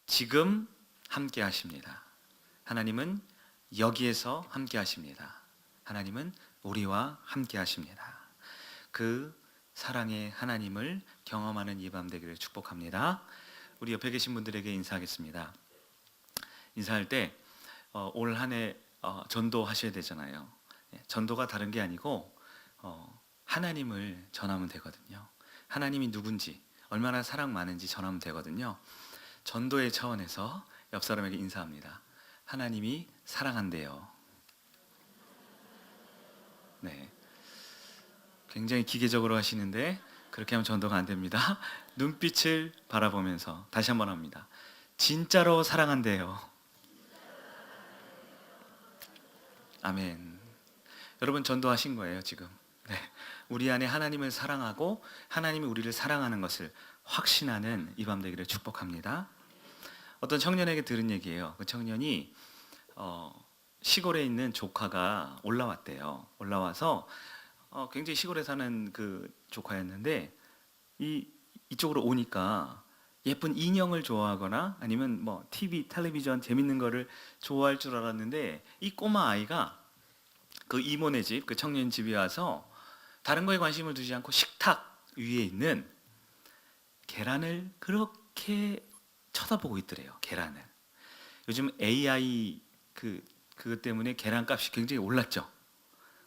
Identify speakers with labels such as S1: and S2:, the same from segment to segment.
S1: 지금 함께 하십니다. 하나님은 여기에서 함께 하십니다. 하나님은 우리와 함께 하십니다. 그 사랑의 하나님을 경험하는 이 밤 되기를 축복합니다. 우리 옆에 계신 분들에게 인사하겠습니다. 인사할 때 올 한 해 전도하셔야 되잖아요. 전도가 다른 게 아니고 하나님을 전하면 되거든요. 하나님이 누군지, 얼마나 사랑 많은지 전하면 되거든요. 전도의 차원에서 옆 사람에게 인사합니다. 하나님이 사랑한대요. 네, 굉장히 기계적으로 하시는데 그렇게 하면 전도가 안 됩니다. 눈빛을 바라보면서 다시 한번 합니다. 진짜로 사랑한대요. 아멘. 여러분 전도하신 거예요 지금. 네, 우리 안에 하나님을 사랑하고 하나님이 우리를 사랑하는 것을 확신하는 이 밤 되기를 축복합니다. 어떤 청년에게 들은 얘기예요. 그 청년이 시골에 있는 조카가 올라왔대요. 올라와서 굉장히 시골에 사는 그 조카였는데 이쪽으로 오니까 예쁜 인형을 좋아하거나 아니면 뭐 TV, 텔레비전 재밌는 거를 좋아할 줄 알았는데 이 꼬마 아이가 그 이모네 집, 그 청년 집에 와서 다른 거에 관심을 두지 않고 식탁 위에 있는 계란을 그렇게 쳐다보고 있더래요. 계란을. 요즘 AI 그것 때문에 계란값이 굉장히 올랐죠.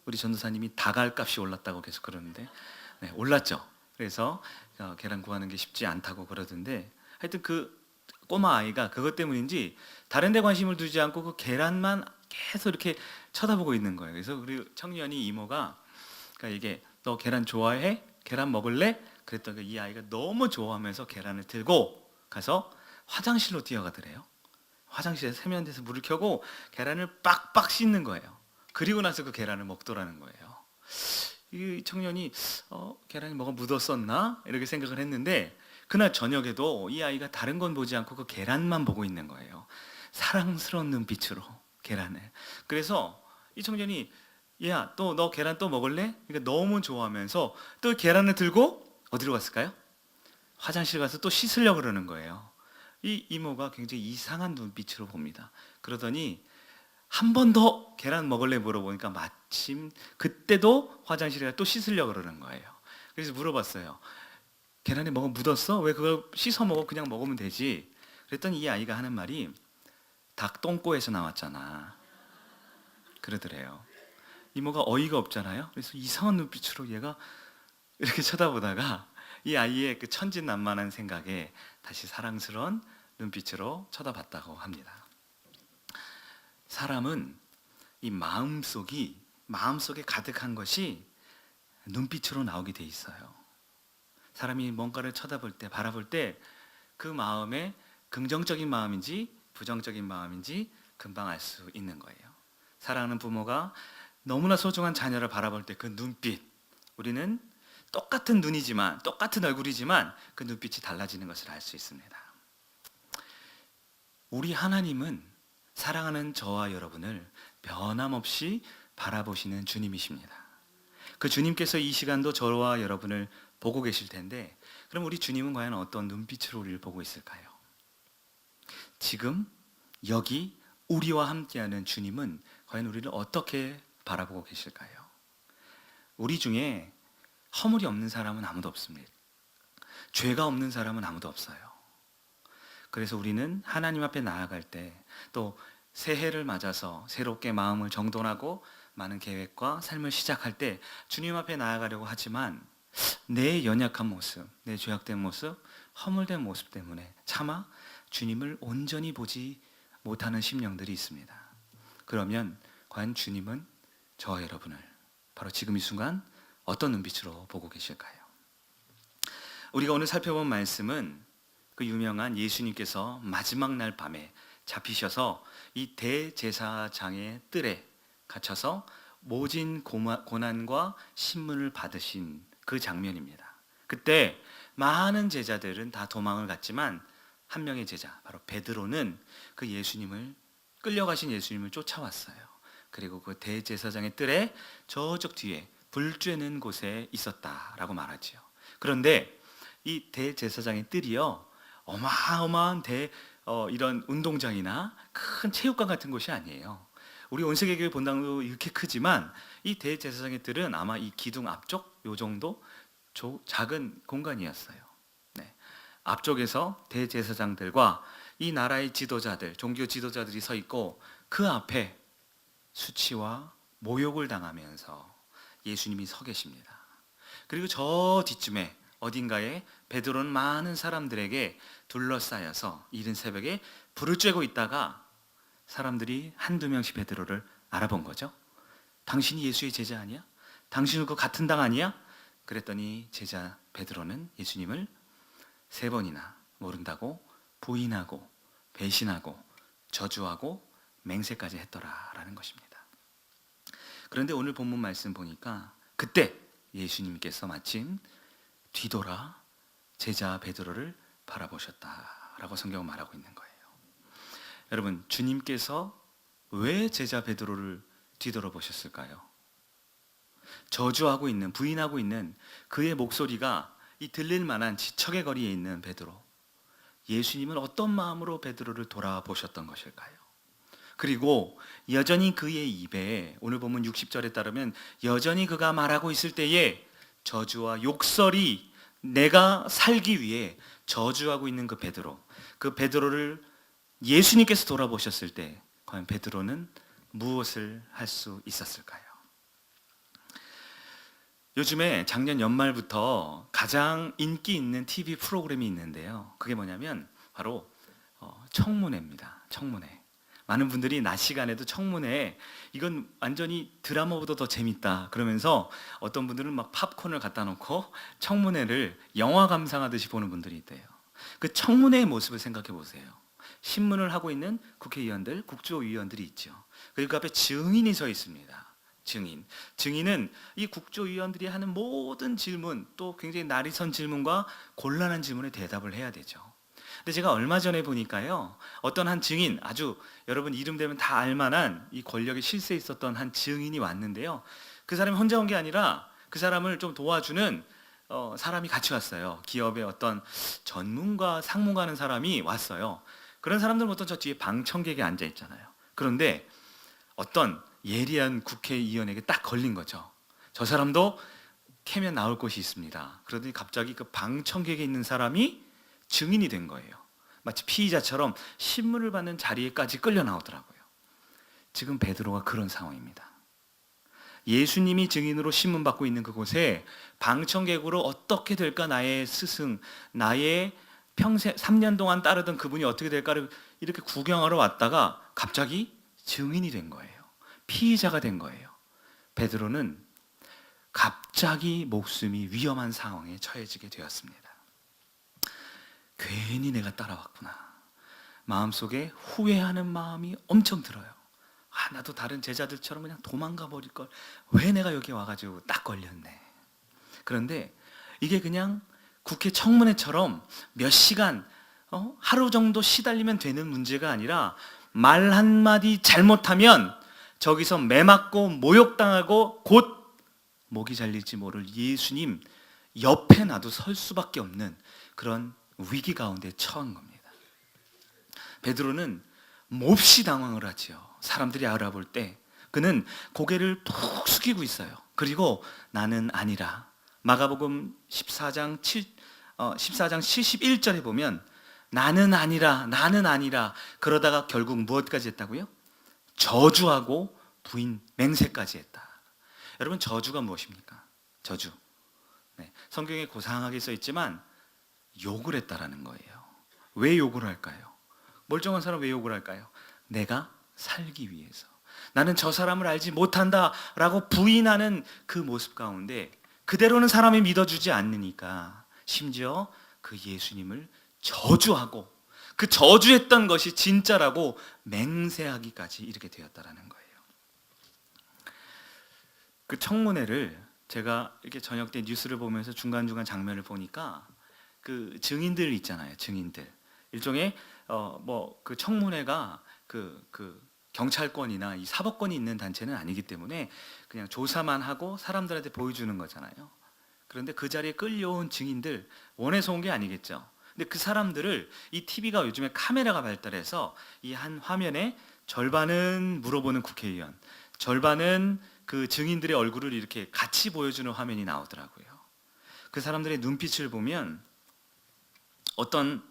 S1: 우리 전도사님이 닭알값이 올랐다고 계속 그러는데, 네, 올랐죠. 그래서 계란 구하는 게 쉽지 않다고 그러던데, 하여튼 그 꼬마 아이가 그것 때문인지 다른 데 관심을 두지 않고 그 계란만 계속 이렇게 쳐다보고 있는 거예요. 그래서 우리 청년이 이모가, 그러니까 이게 너 계란 좋아해? 계란 먹을래? 그랬더니 이 아이가 너무 좋아하면서 계란을 들고 가서 화장실로 뛰어가더래요. 화장실에 세면대에서 물을 켜고 계란을 빡빡 씻는 거예요. 그리고 나서 그 계란을 먹더라는 거예요. 이 청년이 계란이 뭐가 묻었었나? 이렇게 생각을 했는데 그날 저녁에도 이 아이가 다른 건 보지 않고 그 계란만 보고 있는 거예요. 사랑스러운 눈빛으로 계란을. 그래서 이 청년이 야, 또 너 계란 또 먹을래? 그러니까 너무 좋아하면서 또 계란을 들고 어디로 갔을까요? 화장실 가서 또 씻으려고 그러는 거예요. 이 이모가 굉장히 이상한 눈빛으로 봅니다. 그러더니 한 번 더 계란 먹을래 물어보니까 마침 그때도 화장실에 가서 또 씻으려고 그러는 거예요. 그래서 물어봤어요. 계란에 뭐가 묻었어? 왜 그걸 씻어 먹어? 그냥 먹으면 되지. 그랬더니 이 아이가 하는 말이 닭똥꼬에서 나왔잖아. 그러더래요. 이모가 어이가 없잖아요. 그래서 이상한 눈빛으로 얘가 이렇게 쳐다보다가 이 아이의 그 천진난만한 생각에 다시 사랑스러운 눈빛으로 쳐다봤다고 합니다. 사람은 이 마음속에 가득한 것이 눈빛으로 나오게 돼 있어요. 사람이 뭔가를 쳐다볼 때, 바라볼 때 그 마음에 긍정적인 마음인지 부정적인 마음인지 금방 알 수 있는 거예요. 사랑하는 부모가 너무나 소중한 자녀를 바라볼 때 그 눈빛, 우리는 똑같은 눈이지만, 똑같은 얼굴이지만 그 눈빛이 달라지는 것을 알 수 있습니다. 우리 하나님은 사랑하는 저와 여러분을 변함없이 바라보시는 주님이십니다. 그 주님께서 이 시간도 저와 여러분을 보고 계실 텐데, 그럼 우리 주님은 과연 어떤 눈빛으로 우리를 보고 있을까요? 지금 여기 우리와 함께하는 주님은 과연 우리를 어떻게 바라보고 계실까요? 우리 중에 허물이 없는 사람은 아무도 없습니다. 죄가 없는 사람은 아무도 없어요. 그래서 우리는 하나님 앞에 나아갈 때, 또 새해를 맞아서 새롭게 마음을 정돈하고 많은 계획과 삶을 시작할 때 주님 앞에 나아가려고 하지만 내 연약한 모습, 내 죄악된 모습, 허물된 모습 때문에 차마 주님을 온전히 보지 못하는 심령들이 있습니다. 그러면 과연 주님은 저와 여러분을 바로 지금 이 순간 어떤 눈빛으로 보고 계실까요? 우리가 오늘 살펴본 말씀은 그 유명한 예수님께서 마지막 날 밤에 잡히셔서 이 대제사장의 뜰에 갇혀서 모진 고난과 신문을 받으신 그 장면입니다. 그때 많은 제자들은 다 도망을 갔지만 한 명의 제자, 바로 베드로는 그 예수님을, 끌려가신 예수님을 쫓아왔어요. 그리고 그 대제사장의 뜰에 저쪽 뒤에 불 쬐는 곳에 있었다라고 말하지요. 그런데 이 대제사장의 뜰이요, 어마어마한 이런 운동장이나 큰 체육관 같은 곳이 아니에요. 우리 온세계교회 본당도 이렇게 크지만 이 대제사장의 뜰은 아마 이 기둥 앞쪽 요 정도 작은 공간이었어요. 네. 앞쪽에서 대제사장들과 이 나라의 지도자들, 종교 지도자들이 서 있고 그 앞에 수치와 모욕을 당하면서 예수님이 서 계십니다. 그리고 저 뒤쯤에 어딘가에 베드로는 많은 사람들에게 둘러싸여서 이른 새벽에 불을 쬐고 있다가 사람들이 한두 명씩 베드로를 알아본 거죠. 당신이 예수의 제자 아니야? 당신은 그 같은 당 아니야? 그랬더니 제자 베드로는 예수님을 3번이나 모른다고 부인하고 배신하고 저주하고 맹세까지 했더라라는 것입니다. 그런데 오늘 본문 말씀 보니까 그때 예수님께서 마침 뒤돌아 제자 베드로를 바라보셨다라고 성경은 말하고 있는 거예요. 여러분, 주님께서 왜 제자 베드로를 뒤돌아 보셨을까요? 저주하고 있는, 부인하고 있는 그의 목소리가 이 들릴 만한 지척의 거리에 있는 베드로, 예수님은 어떤 마음으로 베드로를 돌아보셨던 것일까요? 그리고 여전히 그의 입에, 오늘 보면 60절에 따르면 여전히 그가 말하고 있을 때에 저주와 욕설이 내가 살기 위해 저주하고 있는 그 베드로를 예수님께서 돌아보셨을 때 과연 베드로는 무엇을 할 수 있었을까요? 요즘에 작년 연말부터 가장 인기 있는 TV 프로그램이 있는데요. 그게 뭐냐면 바로 청문회입니다. 청문회. 많은 분들이 낮 시간에도 청문회, 이건 완전히 드라마보다 더 재밌다 그러면서 어떤 분들은 막 팝콘을 갖다 놓고 청문회를 영화 감상하듯이 보는 분들이 있대요. 그 청문회의 모습을 생각해 보세요. 신문을 하고 있는 국회의원들, 국조위원들이 있죠. 그리고 그 앞에 증인이 서 있습니다. 증인은 이 국조위원들이 하는 모든 질문, 또 굉장히 날이 선 질문과 곤란한 질문에 대답을 해야 되죠. 근데 제가 얼마 전에 보니까요, 어떤 한 증인, 아주 여러분 이름 되면 다 알만한 이 권력의 실세에 있었던 한 증인이 왔는데요, 그 사람이 혼자 온 게 아니라 그 사람을 좀 도와주는 사람이 같이 왔어요. 기업의 어떤 전문가, 상무가 하는 사람이 왔어요. 그런 사람들은 보통 저 뒤에 방청객에 앉아 있잖아요. 그런데 어떤 예리한 국회의원에게 딱 걸린 거죠. 저 사람도 캐면 나올 곳이 있습니다. 그러더니 갑자기 그 방청객에 있는 사람이 증인이 된 거예요. 마치 피의자처럼 신문을 받는 자리에까지 끌려 나오더라고요. 지금 베드로가 그런 상황입니다. 예수님이 증인으로 신문받고 있는 그곳에 방청객으로 어떻게 될까 나의 스승, 나의 평생 3년 동안 따르던 그분이 어떻게 될까를 이렇게 구경하러 왔다가 갑자기 증인이 된 거예요. 피의자가 된 거예요. 베드로는 갑자기 목숨이 위험한 상황에 처해지게 되었습니다. 괜히 내가 따라왔구나. 마음속에 후회하는 마음이 엄청 들어요. 나도 다른 제자들처럼 그냥 도망가 버릴 걸. 왜 내가 여기 와가지고 딱 걸렸네. 그런데 이게 그냥 국회 청문회처럼 몇 시간, 하루 정도 시달리면 되는 문제가 아니라 말 한마디 잘못하면 저기서 매맞고 모욕당하고 곧 목이 잘릴지 모를 예수님 옆에 나도 설 수밖에 없는 그런 위기 가운데 처한 겁니다. 베드로는 몹시 당황을 하지요. 사람들이 알아볼 때 그는 고개를 푹 숙이고 있어요. 그리고 나는 아니라, 마가복음 14장 71절에 보면 나는 아니라 그러다가 결국 무엇까지 했다고요? 저주하고 부인 맹세까지 했다. 여러분, 저주가 무엇입니까? 저주. 네, 성경에 고상하게 써 있지만 욕을 했다라는 거예요. 왜 욕을 할까요? 멀쩡한 사람 왜 욕을 할까요? 내가 살기 위해서. 나는 저 사람을 알지 못한다라고 부인하는 그 모습 가운데 그대로는 사람이 믿어주지 않으니까 심지어 그 예수님을 저주하고 그 저주했던 것이 진짜라고 맹세하기까지 이렇게 되었다라는 거예요. 그 청문회를 제가 이렇게 저녁 때 뉴스를 보면서 중간중간 장면을 보니까 그 증인들 있잖아요. 증인들. 일종의 그 청문회가 그 경찰권이나 이 사법권이 있는 단체는 아니기 때문에 그냥 조사만 하고 사람들한테 보여주는 거잖아요. 그런데 그 자리에 끌려온 증인들 원해서 온 게 아니겠죠. 근데 그 사람들을 이 TV가 요즘에 카메라가 발달해서 이 한 화면에 절반은 물어보는 국회의원, 절반은 그 증인들의 얼굴을 이렇게 같이 보여주는 화면이 나오더라고요. 그 사람들의 눈빛을 보면 어떤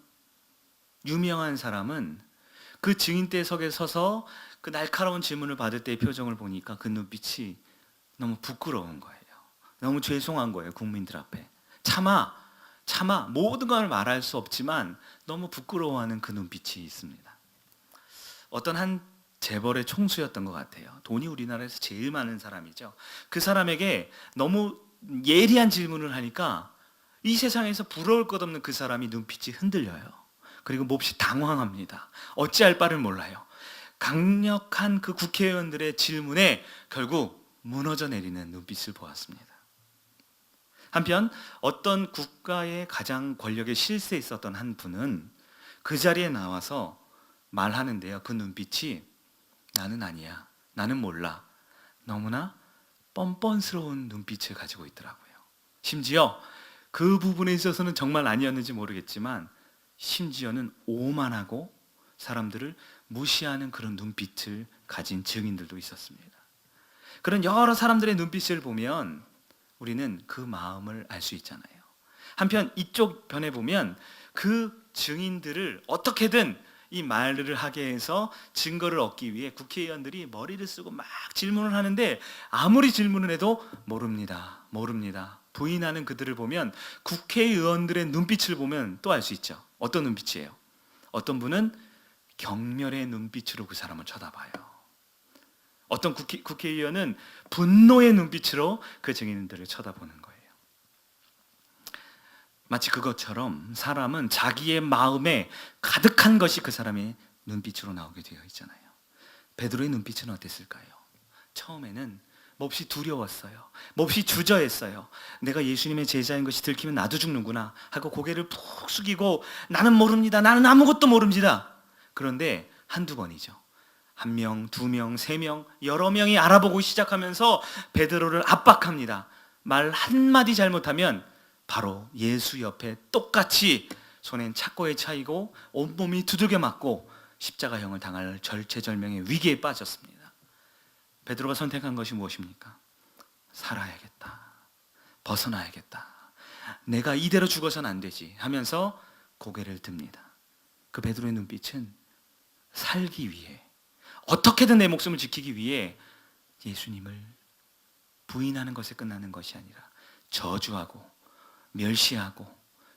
S1: 유명한 사람은 그 증인대석에 서서 그 날카로운 질문을 받을 때의 표정을 보니까 그 눈빛이 너무 부끄러운 거예요. 너무 죄송한 거예요. 국민들 앞에 차마 모든 걸 말할 수 없지만 너무 부끄러워하는 그 눈빛이 있습니다. 어떤 한 재벌의 총수였던 것 같아요. 돈이 우리나라에서 제일 많은 사람이죠. 그 사람에게 너무 예리한 질문을 하니까 이 세상에서 부러울 것 없는 그 사람이 눈빛이 흔들려요. 그리고 몹시 당황합니다. 어찌할 바를 몰라요. 강력한 그 국회의원들의 질문에 결국 무너져 내리는 눈빛을 보았습니다. 한편 어떤 국가의 가장 권력의 실세에 있었던 한 분은 그 자리에 나와서 말하는데요. 그 눈빛이 나는 아니야, 나는 몰라, 너무나 뻔뻔스러운 눈빛을 가지고 있더라고요. 심지어 그 부분에 있어서는 정말 아니었는지 모르겠지만 심지어는 오만하고 사람들을 무시하는 그런 눈빛을 가진 증인들도 있었습니다. 그런 여러 사람들의 눈빛을 보면 우리는 그 마음을 알 수 있잖아요. 한편 이쪽 편에 보면 그 증인들을 어떻게든 이 말을 하게 해서 증거를 얻기 위해 국회의원들이 머리를 쓰고 막 질문을 하는데 아무리 질문을 해도 모릅니다, 모릅니다 부인하는 그들을 보면 국회의원들의 눈빛을 보면 또 알 수 있죠. 어떤 눈빛이에요? 어떤 분은 경멸의 눈빛으로 그 사람을 쳐다봐요. 어떤 국회의원은 분노의 눈빛으로 그 증인들을 쳐다보는 거예요. 마치 그것처럼 사람은 자기의 마음에 가득한 것이 그 사람의 눈빛으로 나오게 되어 있잖아요. 베드로의 눈빛은 어땠을까요? 처음에는 몹시 두려웠어요. 몹시 주저했어요. 내가 예수님의 제자인 것이 들키면 나도 죽는구나 하고 고개를 푹 숙이고 나는 모릅니다, 나는 아무것도 모릅니다. 그런데 한두 번이죠. 1명, 2명, 3명, 여러 명이 알아보고 시작하면서 베드로를 압박합니다. 말 한마디 잘못하면 바로 예수 옆에 똑같이 손엔 착고에 차이고 온몸이 두들겨 맞고 십자가형을 당할 절체절명의 위기에 빠졌습니다. 베드로가 선택한 것이 무엇입니까? 살아야겠다, 벗어나야겠다, 내가 이대로 죽어서는 안 되지 하면서 고개를 듭니다. 그 베드로의 눈빛은 살기 위해, 어떻게든 내 목숨을 지키기 위해 예수님을 부인하는 것에 끝나는 것이 아니라 저주하고 멸시하고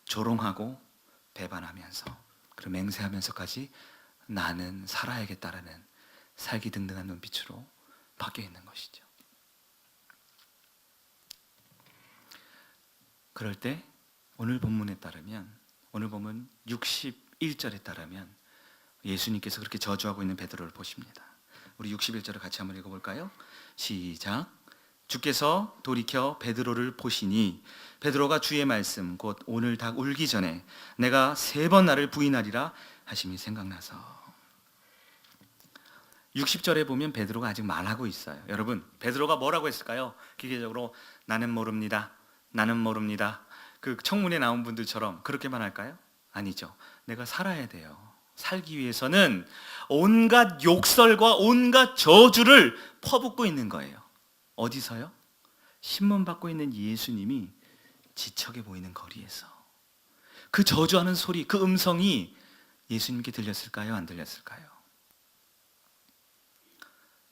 S1: 조롱하고 배반하면서 그리고 맹세하면서까지 나는 살아야겠다라는 살기등등한 눈빛으로 바뀌어 있는 것이죠. 그럴 때 오늘 본문에 따르면, 오늘 본문 61절에 따르면 예수님께서 그렇게 저주하고 있는 베드로를 보십니다. 우리 61절을 같이 한번 읽어볼까요? 시작. 주께서 돌이켜 베드로를 보시니 베드로가 주의 말씀 곧 오늘 닭 울기 전에 내가 3번 나를 부인하리라 하심이 생각나서. 60절에 보면 베드로가 아직 말하고 있어요. 여러분, 베드로가 뭐라고 했을까요? 기계적으로 나는 모릅니다, 나는 모릅니다. 그 청문회 나온 분들처럼 그렇게만 할까요? 아니죠. 내가 살아야 돼요. 살기 위해서는 온갖 욕설과 온갖 저주를 퍼붓고 있는 거예요. 어디서요? 신문 받고 있는 예수님이 지척해 보이는 거리에서 그 저주하는 소리, 그 음성이 예수님께 들렸을까요? 안 들렸을까요?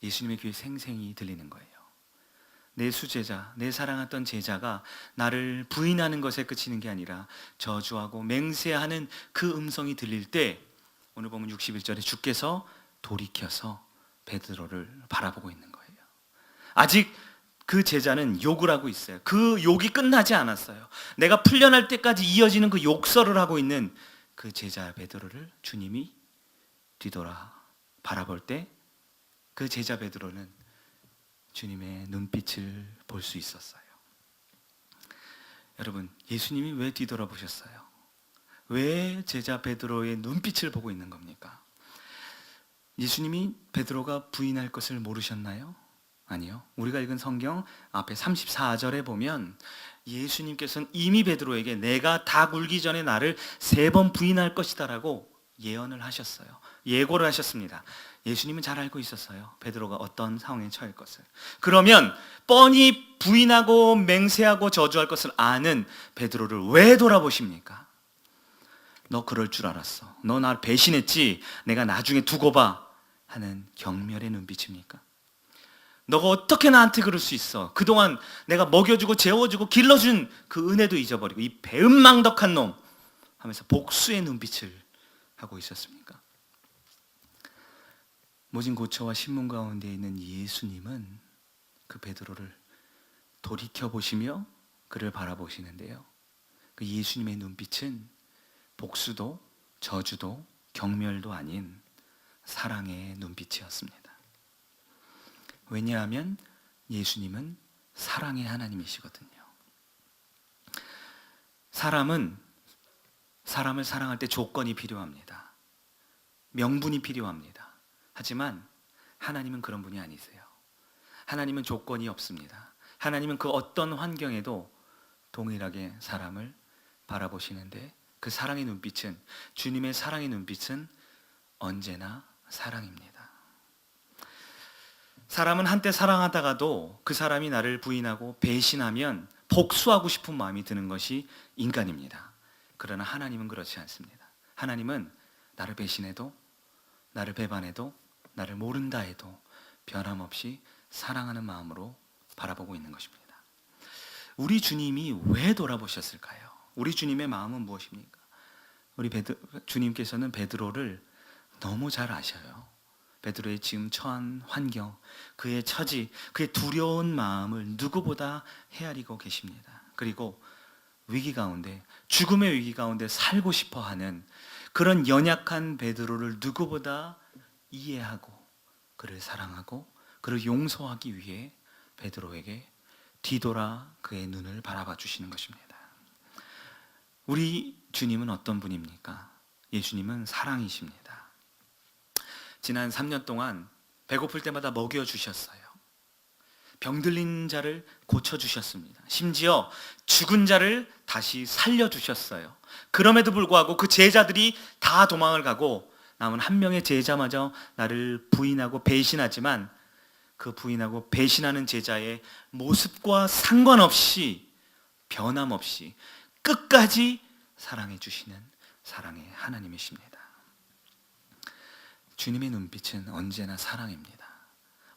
S1: 예수님의 귀에 생생히 들리는 거예요. 내 수제자, 내 사랑했던 제자가 나를 부인하는 것에 그치는 게 아니라 저주하고 맹세하는 그 음성이 들릴 때 오늘 보면 61절에 주께서 돌이켜서 베드로를 바라보고 있는 거예요. 아직 그 제자는 욕을 하고 있어요. 그 욕이 끝나지 않았어요. 내가 풀려날 때까지 이어지는 그 욕설을 하고 있는 그 제자 베드로를 주님이 뒤돌아 바라볼 때 그 제자 베드로는 주님의 눈빛을 볼 수 있었어요. 여러분, 예수님이 왜 뒤돌아보셨어요? 왜 제자 베드로의 눈빛을 보고 있는 겁니까? 예수님이 베드로가 부인할 것을 모르셨나요? 아니요. 우리가 읽은 성경 앞에 34절에 보면 예수님께서는 이미 베드로에게 내가 닭 울기 전에 나를 3번 부인할 것이다라고 예언을 하셨어요. 예고를 하셨습니다. 예수님은 잘 알고 있었어요. 베드로가 어떤 상황에 처할 것을. 그러면 뻔히 부인하고 맹세하고 저주할 것을 아는 베드로를 왜 돌아보십니까? 너 그럴 줄 알았어. 너 날 배신했지. 내가 나중에 두고 봐 하는 경멸의 눈빛입니까? 너가 어떻게 나한테 그럴 수 있어? 그동안 내가 먹여주고 재워주고 길러준 그 은혜도 잊어버리고 이 배은망덕한 놈 하면서 복수의 눈빛을 하고 있었습니까? 모진 고초와 신문 가운데 있는 예수님은 그 베드로를 돌이켜보시며 그를 바라보시는데요, 그 예수님의 눈빛은 복수도 저주도 경멸도 아닌 사랑의 눈빛이었습니다. 왜냐하면 예수님은 사랑의 하나님이시거든요. 사람은 사람을 사랑할 때 조건이 필요합니다. 명분이 필요합니다. 하지만 하나님은 그런 분이 아니세요. 하나님은 조건이 없습니다. 하나님은 그 어떤 환경에도 동일하게 사람을 바라보시는데 그 사랑의 눈빛은, 주님의 사랑의 눈빛은 언제나 사랑입니다. 사람은 한때 사랑하다가도 그 사람이 나를 부인하고 배신하면 복수하고 싶은 마음이 드는 것이 인간입니다. 그러나 하나님은 그렇지 않습니다. 하나님은 나를 배신해도, 나를 배반해도, 나를 모른다 해도 변함없이 사랑하는 마음으로 바라보고 있는 것입니다. 우리 주님이 왜 돌아보셨을까요? 우리 주님의 마음은 무엇입니까? 우리 주님께서는 베드로를 너무 잘 아셔요. 베드로의 지금 처한 환경, 그의 처지, 그의 두려운 마음을 누구보다 헤아리고 계십니다. 그리고 위기 가운데, 죽음의 위기 가운데 살고 싶어하는 그런 연약한 베드로를 누구보다 이해하고 그를 사랑하고 그를 용서하기 위해 베드로에게 뒤돌아 그의 눈을 바라봐 주시는 것입니다. 우리 주님은 어떤 분입니까? 예수님은 사랑이십니다. 지난 3년 동안 배고플 때마다 먹여주셨어요. 병들린 자를 고쳐주셨습니다. 심지어 죽은 자를 다시 살려주셨어요. 그럼에도 불구하고 그 제자들이 다 도망을 가고 남은 한 명의 제자마저 나를 부인하고 배신하지만 그 부인하고 배신하는 제자의 모습과 상관없이 변함없이 끝까지 사랑해 주시는 사랑의 하나님이십니다. 주님의 눈빛은 언제나 사랑입니다.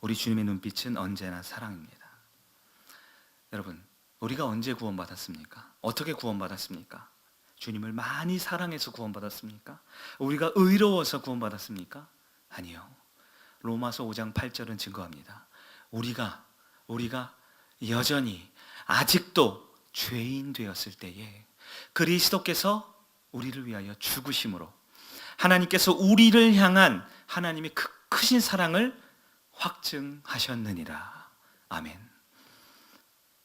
S1: 우리 주님의 눈빛은 언제나 사랑입니다. 여러분, 우리가 언제 구원받았습니까? 어떻게 구원받았습니까? 주님을 많이 사랑해서 구원받았습니까? 우리가 의로워서 구원받았습니까? 아니요. 로마서 5장 8절은 증거합니다. 우리가 여전히 아직도 죄인 되었을 때에 그리스도께서 우리를 위하여 죽으심으로 하나님께서 우리를 향한 하나님의 그 크신 사랑을 확증하셨느니라. 아멘.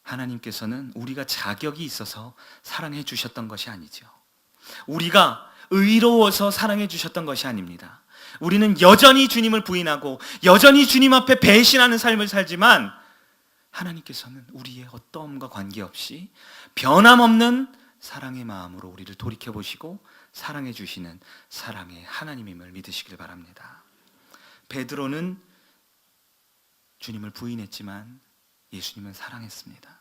S1: 하나님께서는 우리가 자격이 있어서 사랑해 주셨던 것이 아니죠. 우리가 의로워서 사랑해 주셨던 것이 아닙니다. 우리는 여전히 주님을 부인하고 여전히 주님 앞에 배신하는 삶을 살지만 하나님께서는 우리의 어떠함과 관계없이 변함없는 사랑의 마음으로 우리를 돌이켜보시고 사랑해 주시는 사랑의 하나님임을 믿으시길 바랍니다. 베드로는 주님을 부인했지만 예수님은 사랑했습니다.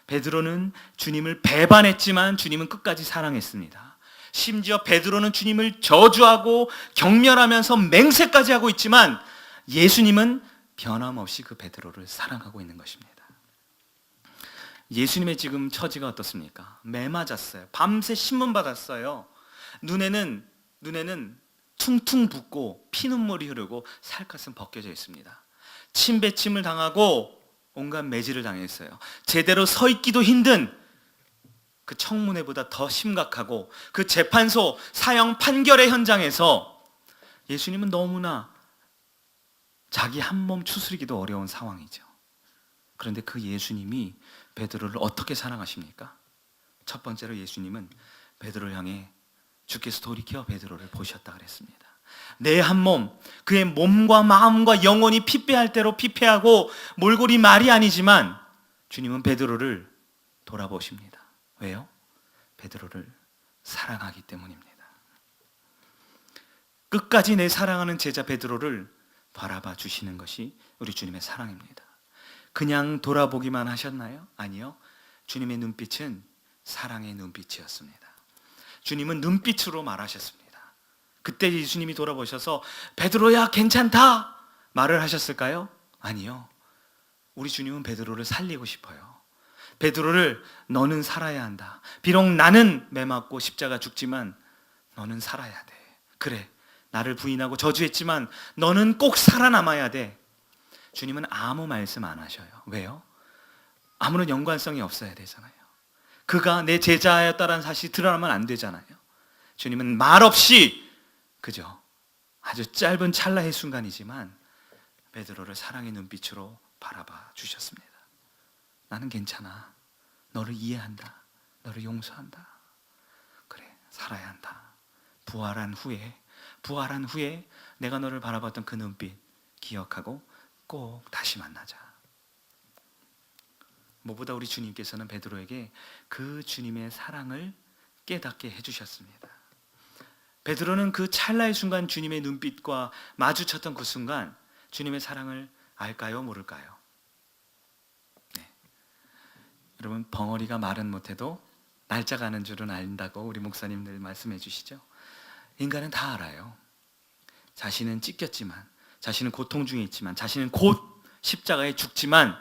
S1: 베드로는 주님을 배반했지만 주님은 끝까지 사랑했습니다. 심지어 베드로는 주님을 저주하고 경멸하면서 맹세까지 하고 있지만 예수님은 변함없이 그 베드로를 사랑하고 있는 것입니다. 예수님의 지금 처지가 어떻습니까? 매 맞았어요. 밤새 신문 받았어요. 눈에는 퉁퉁 붓고 피눈물이 흐르고 살갗은 벗겨져 있습니다. 침배침을 당하고 온갖 매질을 당했어요. 제대로 서 있기도 힘든 그 청문회보다 더 심각하고 그 재판소 사형 판결의 현장에서 예수님은 너무나 자기 한 몸 추스리기도 어려운 상황이죠. 그런데 그 예수님이 베드로를 어떻게 사랑하십니까? 첫 번째로 예수님은 베드로를 향해 주께서 돌이켜 베드로를 보셨다 그랬습니다. 내 한 몸, 그의 몸과 마음과 영혼이 피폐할 대로 피폐하고 몰골이 말이 아니지만 주님은 베드로를 돌아보십니다. 왜요? 베드로를 사랑하기 때문입니다. 끝까지 내 사랑하는 제자 베드로를 바라봐 주시는 것이 우리 주님의 사랑입니다. 그냥 돌아보기만 하셨나요? 아니요. 주님의 눈빛은 사랑의 눈빛이었습니다. 주님은 눈빛으로 말하셨습니다. 그때 예수님이 돌아보셔서 베드로야 괜찮다 말을 하셨을까요? 아니요. 우리 주님은 베드로를 살리고 싶어요. 베드로를 너는 살아야 한다. 비록 나는 매 맞고 십자가 죽지만 너는 살아야 돼. 그래, 나를 부인하고 저주했지만 너는 꼭 살아남아야 돼. 주님은 아무 말씀 안 하셔요. 왜요? 아무런 연관성이 없어야 되잖아요. 그가 내 제자였다라는 사실이 드러나면 안 되잖아요. 주님은 말없이 그죠? 아주 짧은 찰나의 순간이지만 베드로를 사랑의 눈빛으로 바라봐 주셨습니다. 나는 괜찮아. 너를 이해한다. 너를 용서한다. 그래, 살아야 한다. 부활한 후에 내가 너를 바라봤던 그 눈빛 기억하고 꼭 다시 만나자. 무엇보다 우리 주님께서는 베드로에게 그 주님의 사랑을 깨닫게 해주셨습니다. 베드로는 그 찰나의 순간 주님의 눈빛과 마주쳤던 그 순간 주님의 사랑을 알까요? 모를까요? 네. 여러분, 벙어리가 말은 못해도 날짜가 아는 줄은 안다고 우리 목사님들 말씀해 주시죠. 인간은 다 알아요. 자신은 찢겼지만, 자신은 고통 중에 있지만, 자신은 곧 십자가에 죽지만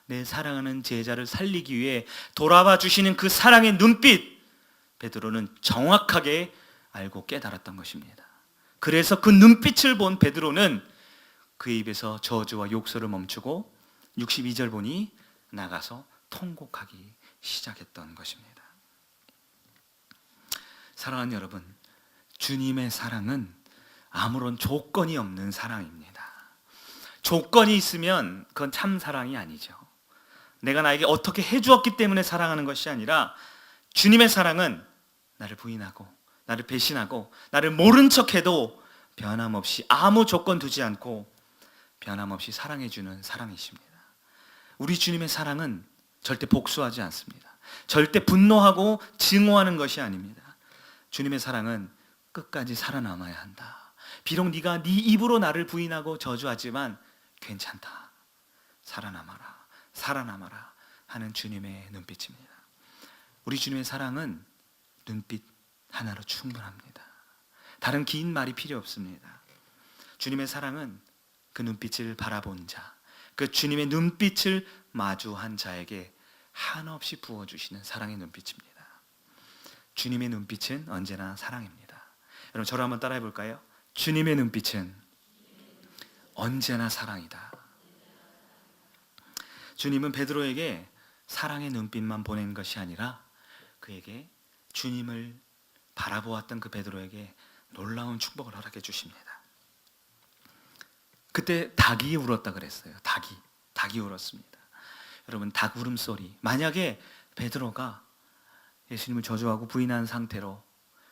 S1: 내 사랑하는 제자를 살리기 위해 돌아봐 주시는 그 사랑의 눈빛, 베드로는 정확하게 알고 깨달았던 것입니다. 그래서 그 눈빛을 본 베드로는 그의 입에서 저주와 욕설을 멈추고 62절 보니 나가서 통곡하기 시작했던 것입니다. 사랑하는 여러분, 주님의 사랑은 아무런 조건이 없는 사랑입니다. 조건이 있으면 그건 참 사랑이 아니죠. 내가 나에게 어떻게 해주었기 때문에 사랑하는 것이 아니라 주님의 사랑은 나를 부인하고 나를 배신하고 나를 모른 척해도 변함없이 아무 조건 두지 않고 변함없이 사랑해주는 사랑이십니다. 우리 주님의 사랑은 절대 복수하지 않습니다. 절대 분노하고 증오하는 것이 아닙니다. 주님의 사랑은 끝까지 살아남아야 한다. 비록 네가 네 입으로 나를 부인하고 저주하지만 괜찮다. 살아남아라. 살아남아라 하는 주님의 눈빛입니다. 우리 주님의 사랑은 눈빛 하나로 충분합니다. 다른 긴 말이 필요 없습니다. 주님의 사랑은 그 눈빛을 바라본 자, 그 주님의 눈빛을 마주한 자에게 한없이 부어주시는 사랑의 눈빛입니다. 주님의 눈빛은 언제나 사랑입니다. 여러분, 저를 한번 따라해 볼까요? 주님의 눈빛은 언제나 사랑이다. 주님은 베드로에게 사랑의 눈빛만 보낸 것이 아니라 그에게 주님을 바라보았던 그 베드로에게 놀라운 축복을 허락해 주십니다. 그때 닭이 울었다 그랬어요. 닭이 울었습니다. 여러분, 닭 울음소리, 만약에 베드로가 예수님을 저주하고 부인한 상태로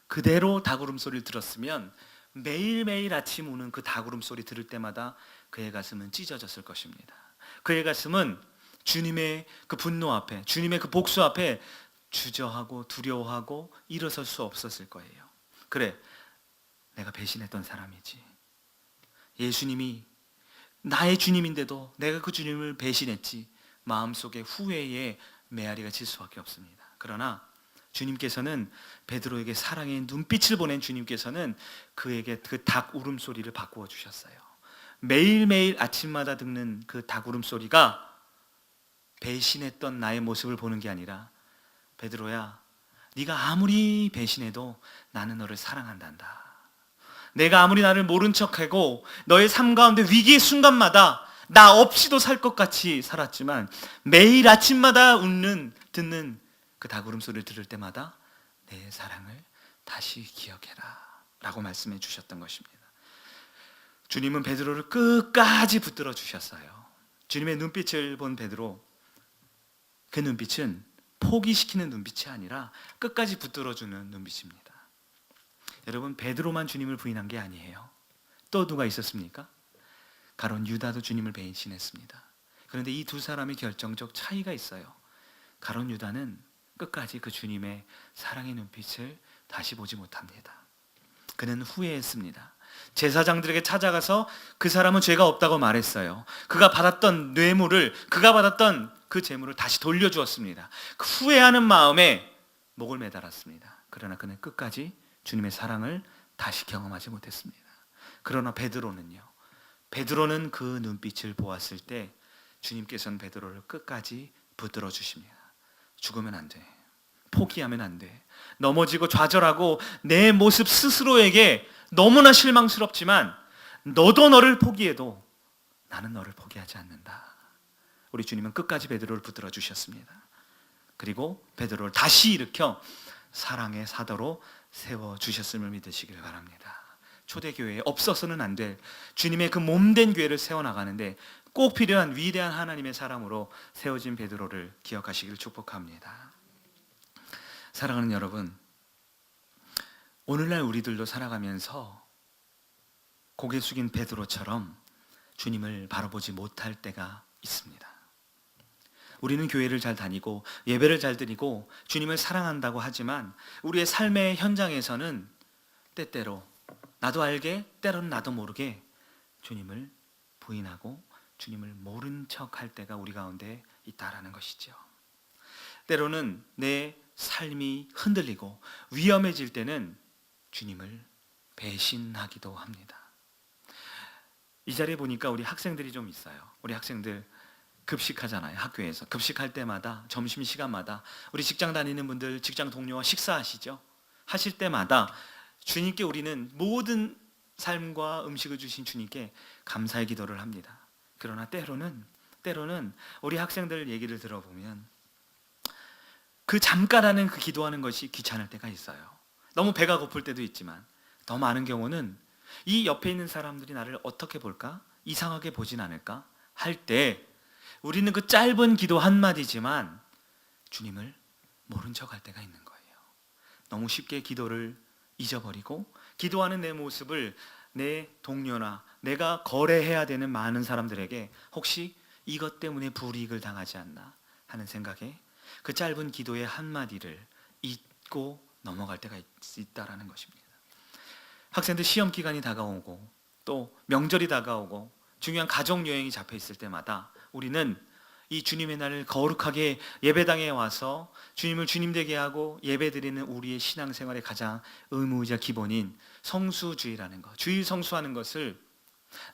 S1: 그대로 닭 울음소리를 들었으면 매일매일 아침 우는 그 닭 울음소리 들을 때마다 그의 가슴은 찢어졌을 것입니다. 그의 가슴은 주님의 그 분노 앞에, 주님의 그 복수 앞에 주저하고 두려워하고 일어설 수 없었을 거예요. 그래, 내가 배신했던 사람이지. 예수님이 나의 주님인데도 내가 그 주님을 배신했지. 마음속에 후회에 메아리가 칠 수밖에 없습니다. 그러나 주님께서는 베드로에게 사랑의 눈빛을 보낸 주님께서는 그에게 그 닭 울음소리를 바꾸어 주셨어요. 매일매일 아침마다 듣는 그 닭 울음소리가 배신했던 나의 모습을 보는 게 아니라 베드로야, 네가 아무리 배신해도 나는 너를 사랑한단다. 내가 아무리 나를 모른 척하고 너의 삶 가운데 위기의 순간마다 나 없이도 살 것 같이 살았지만 매일 아침마다 듣는 그 닭 울음소리를 들을 때마다 내 사랑을 다시 기억해라 라고 말씀해 주셨던 것입니다. 주님은 베드로를 끝까지 붙들어 주셨어요. 주님의 눈빛을 본 베드로, 그 눈빛은 포기시키는 눈빛이 아니라 끝까지 붙들어주는 눈빛입니다. 여러분, 베드로만 주님을 부인한 게 아니에요. 또 누가 있었습니까? 가론 유다도 주님을 배신했습니다. 그런데 이 두 사람이 결정적 차이가 있어요. 가룟 유다는 끝까지 그 주님의 사랑의 눈빛을 다시 보지 못합니다. 그는 후회했습니다. 제사장들에게 찾아가서 그 사람은 죄가 없다고 말했어요. 그가 받았던 뇌물을, 그가 받았던 그 재물을 다시 돌려주었습니다. 그 후회하는 마음에 목을 매달았습니다. 그러나 그는 끝까지 주님의 사랑을 다시 경험하지 못했습니다. 그러나 베드로는 그 눈빛을 보았을 때 주님께서는 베드로를 끝까지 붙들어 주십니다. 죽으면 안 돼. 포기하면 안 돼. 넘어지고 좌절하고 내 모습 스스로에게 너무나 실망스럽지만 너도 너를 포기해도 나는 너를 포기하지 않는다. 우리 주님은 끝까지 베드로를 붙들어 주셨습니다. 그리고 베드로를 다시 일으켜 사랑의 사도로 세워주셨음을 믿으시길 바랍니다. 초대교회에 없어서는 안 될 주님의 그 몸된 교회를 세워나가는데 꼭 필요한 위대한 하나님의 사람으로 세워진 베드로를 기억하시길 축복합니다. 사랑하는 여러분, 오늘날 우리들도 살아가면서 고개 숙인 베드로처럼 주님을 바라보지 못할 때가 있습니다. 우리는 교회를 잘 다니고 예배를 잘 드리고 주님을 사랑한다고 하지만 우리의 삶의 현장에서는 때때로 나도 알게 때로는 나도 모르게 주님을 부인하고 주님을 모른 척할 때가 우리 가운데 있다라는 것이죠. 때로는 내 삶이 흔들리고 위험해질 때는 주님을 배신하기도 합니다. 이 자리에 보니까 우리 학생들이 좀 있어요. 우리 학생들 급식하잖아요. 학교에서 급식할 때마다, 점심시간마다 우리 직장 다니는 분들 직장 동료와 식사하시죠. 하실 때마다 주님께 우리는 모든 삶과 음식을 주신 주님께 감사의 기도를 합니다. 그러나 때로는 우리 학생들 얘기를 들어보면 그 잠깐 하는 그 기도하는 것이 귀찮을 때가 있어요. 너무 배가 고플 때도 있지만 더 많은 경우는 이 옆에 있는 사람들이 나를 어떻게 볼까? 이상하게 보진 않을까? 할 때 우리는 그 짧은 기도 한마디지만 주님을 모른 척할 때가 있는 거예요. 너무 쉽게 기도를 잊어버리고 기도하는 내 모습을 내 동료나 내가 거래해야 되는 많은 사람들에게 혹시 이것 때문에 불이익을 당하지 않나 하는 생각에 그 짧은 기도의 한마디를 잊고 넘어갈 때가 있다라는 것입니다. 학생들 시험 기간이 다가오고 또 명절이 다가오고 중요한 가족 여행이 잡혀 있을 때마다 우리는 이 주님의 날을 거룩하게 예배당에 와서 주님을 주님 되게 하고 예배드리는 우리의 신앙생활의 가장 의무이자 기본인 성수주의라는 것, 주일 성수하는 것을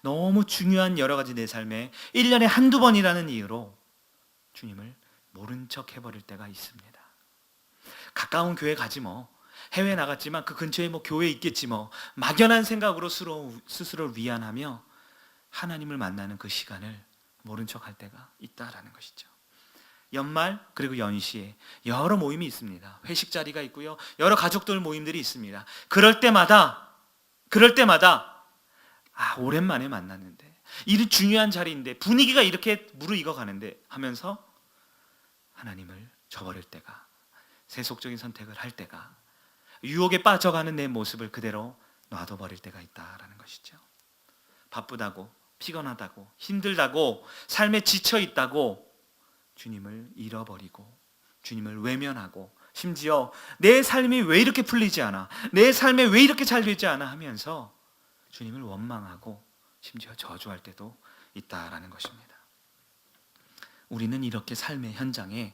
S1: 너무 중요한 여러 가지 내 삶에 1년에 한두 번이라는 이유로 주님을 모른 척 해버릴 때가 있습니다. 가까운 교회 가지 뭐, 해외 나갔지만 그 근처에 뭐 교회 있겠지 뭐, 막연한 생각으로 스스로를 위안하며 하나님을 만나는 그 시간을 모른 척 할 때가 있다라는 것이죠. 연말 그리고 연시에 여러 모임이 있습니다. 회식 자리가 있고요. 여러 가족들 모임들이 있습니다. 그럴 때마다 오랜만에 만났는데 이 중요한 자리인데 분위기가 이렇게 무르익어 가는데 하면서 하나님을 저버릴 때가, 세속적인 선택을 할 때가, 유혹에 빠져가는 내 모습을 그대로 놔둬버릴 때가 있다라는 것이죠. 바쁘다고, 피곤하다고, 힘들다고, 삶에 지쳐있다고 주님을 잃어버리고 주님을 외면하고 심지어 내 삶이 왜 이렇게 풀리지 않아, 내 삶에 왜 이렇게 잘 되지 않아 하면서 주님을 원망하고 심지어 저주할 때도 있다라는 것입니다. 우리는 이렇게 삶의 현장에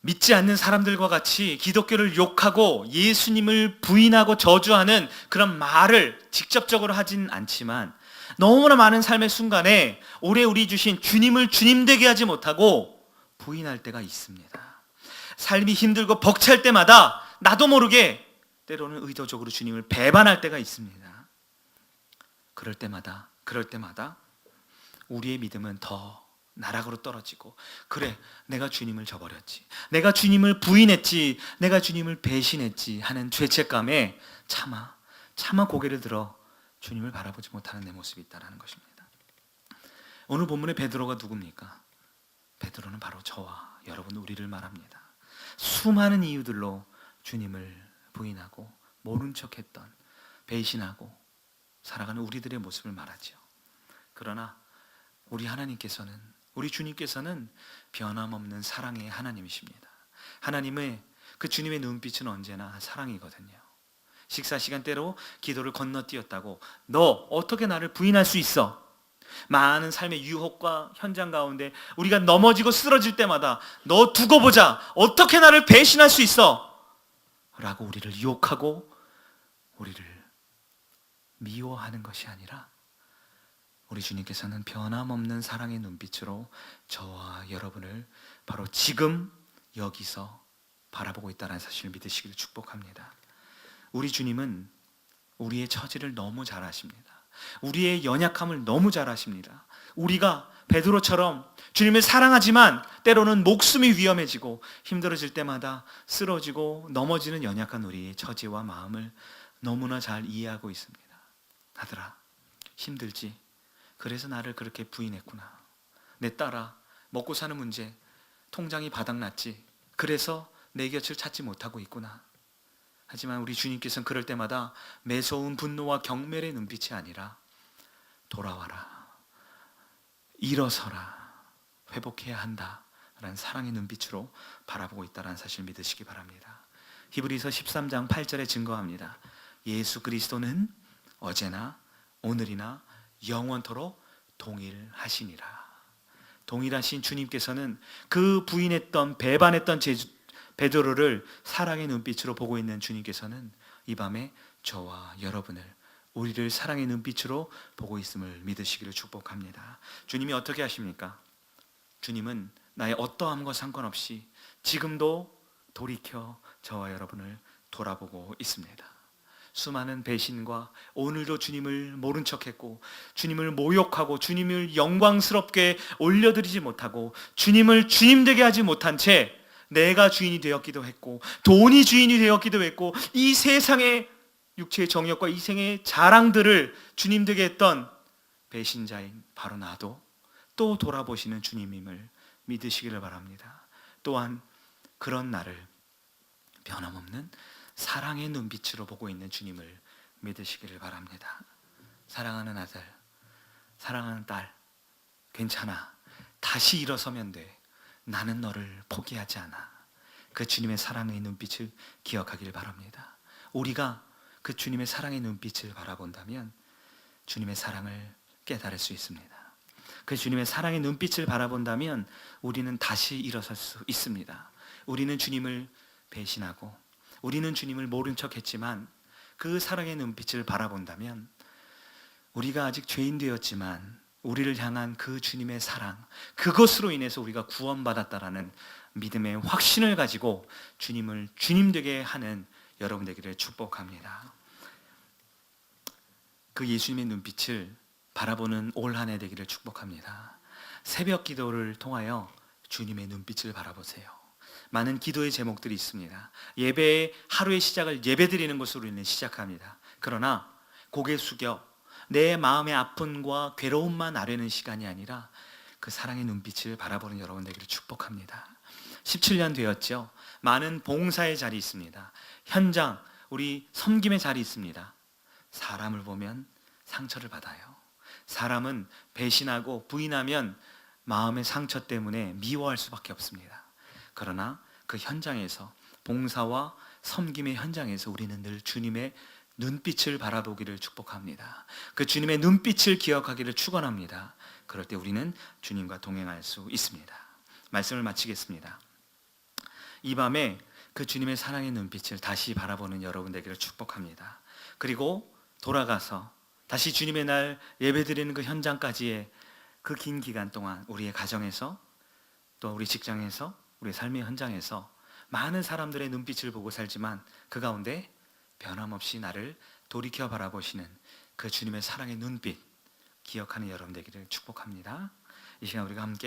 S1: 믿지 않는 사람들과 같이 기독교를 욕하고 예수님을 부인하고 저주하는 그런 말을 직접적으로 하진 않지만 너무나 많은 삶의 순간에 오래 우리 주신 주님을 주님 되게 하지 못하고 부인할 때가 있습니다. 삶이 힘들고 벅찰 때마다 나도 모르게 때로는 의도적으로 주님을 배반할 때가 있습니다. 그럴 때마다 우리의 믿음은 더 나락으로 떨어지고, 그래 내가 주님을 저버렸지, 내가 주님을 부인했지, 내가 주님을 배신했지 하는 죄책감에 차마 고개를 들어 주님을 바라보지 못하는 내 모습이 있다는 것입니다. 오늘 본문의 베드로가 누굽니까? 베드로는 바로 저와 여러분, 우리를 말합니다. 수많은 이유들로 주님을 부인하고 모른 척했던, 배신하고 살아가는 우리들의 모습을 말하죠. 그러나 우리 하나님께서는 우리 주님께서는 변함없는 사랑의 하나님이십니다. 하나님의 그 주님의 눈빛은 언제나 사랑이거든요. 식사 시간대로 기도를 건너뛰었다고 너 어떻게 나를 부인할 수 있어? 많은 삶의 유혹과 현장 가운데 우리가 넘어지고 쓰러질 때마다 너 두고 보자, 어떻게 나를 배신할 수 있어? 라고 우리를 유혹하고 우리를 미워하는 것이 아니라 우리 주님께서는 변함없는 사랑의 눈빛으로 저와 여러분을 바로 지금 여기서 바라보고 있다는 사실을 믿으시기를 축복합니다. 우리 주님은 우리의 처지를 너무 잘 아십니다. 우리의 연약함을 너무 잘 아십니다. 우리가 베드로처럼 주님을 사랑하지만 때로는 목숨이 위험해지고 힘들어질 때마다 쓰러지고 넘어지는 연약한 우리의 처지와 마음을 너무나 잘 이해하고 있습니다. 아들아, 힘들지? 그래서 나를 그렇게 부인했구나. 내 딸아, 먹고 사는 문제, 통장이 바닥났지? 그래서 내 곁을 찾지 못하고 있구나. 하지만 우리 주님께서는 그럴 때마다 매서운 분노와 경멸의 눈빛이 아니라 돌아와라, 일어서라, 회복해야 한다 라는 사랑의 눈빛으로 바라보고 있다는 사실 믿으시기 바랍니다. 히브리서 13장 8절에 증거합니다. 예수 그리스도는 어제나 오늘이나 영원토록 동일하시니라. 동일하신 주님께서는 그 부인했던 배반했던 베드로를 사랑의 눈빛으로 보고 있는 주님께서는 이 밤에 저와 여러분을 우리를 사랑의 눈빛으로 보고 있음을 믿으시기를 축복합니다. 주님이 어떻게 하십니까? 주님은 나의 어떠함과 상관없이 지금도 돌이켜 저와 여러분을 돌아보고 있습니다. 수많은 배신과 오늘도 주님을 모른 척했고 주님을 모욕하고 주님을 영광스럽게 올려드리지 못하고 주님을 주님 되게 하지 못한 채 내가 주인이 되었기도 했고 돈이 주인이 되었기도 했고 이 세상의 육체의 정욕과 이 생의 자랑들을 주님 되게 했던 배신자인 바로 나도 또 돌아보시는 주님임을 믿으시기를 바랍니다. 또한 그런 나를 변함없는 사랑의 눈빛으로 보고 있는 주님을 믿으시기를 바랍니다. 사랑하는 아들, 사랑하는 딸, 괜찮아. 다시 일어서면 돼. 나는 너를 포기하지 않아. 그 주님의 사랑의 눈빛을 기억하길 바랍니다. 우리가 그 주님의 사랑의 눈빛을 바라본다면 주님의 사랑을 깨달을 수 있습니다. 그 주님의 사랑의 눈빛을 바라본다면 우리는 다시 일어설 수 있습니다. 우리는 주님을 배신하고 우리는 주님을 모른 척했지만 그 사랑의 눈빛을 바라본다면 우리가 아직 죄인 되었지만 우리를 향한 그 주님의 사랑, 그것으로 인해서 우리가 구원받았다라는 믿음의 확신을 가지고 주님을 주님 되게 하는 여러분 되기를 축복합니다. 그 예수님의 눈빛을 바라보는 올 한 해 되기를 축복합니다. 새벽 기도를 통하여 주님의 눈빛을 바라보세요. 많은 기도의 제목들이 있습니다. 예배의 하루의 시작을 예배드리는 것으로 우리는 시작합니다. 그러나 고개 숙여 내 마음의 아픔과 괴로움만 아뢰는 시간이 아니라 그 사랑의 눈빛을 바라보는 여러분 되기를 축복합니다. 17년 되었죠. 많은 봉사의 자리 있습니다. 현장, 우리 섬김의 자리 있습니다. 사람을 보면 상처를 받아요. 사람은 배신하고 부인하면 마음의 상처 때문에 미워할 수밖에 없습니다. 그러나 그 현장에서 봉사와 섬김의 현장에서 우리는 늘 주님의 눈빛을 바라보기를 축복합니다. 그 주님의 눈빛을 기억하기를 축원합니다. 그럴 때 우리는 주님과 동행할 수 있습니다. 말씀을 마치겠습니다. 이 밤에 그 주님의 사랑의 눈빛을 다시 바라보는 여러분 되기를 축복합니다. 그리고 돌아가서 다시 주님의 날 예배드리는 그 현장까지의 그 긴 기간 동안 우리의 가정에서 또 우리 직장에서 우리 삶의 현장에서 많은 사람들의 눈빛을 보고 살지만 그 가운데 변함없이 나를 돌이켜 바라보시는 그 주님의 사랑의 눈빛 기억하는 여러분 되기를 축복합니다. 이 시간 우리가 함께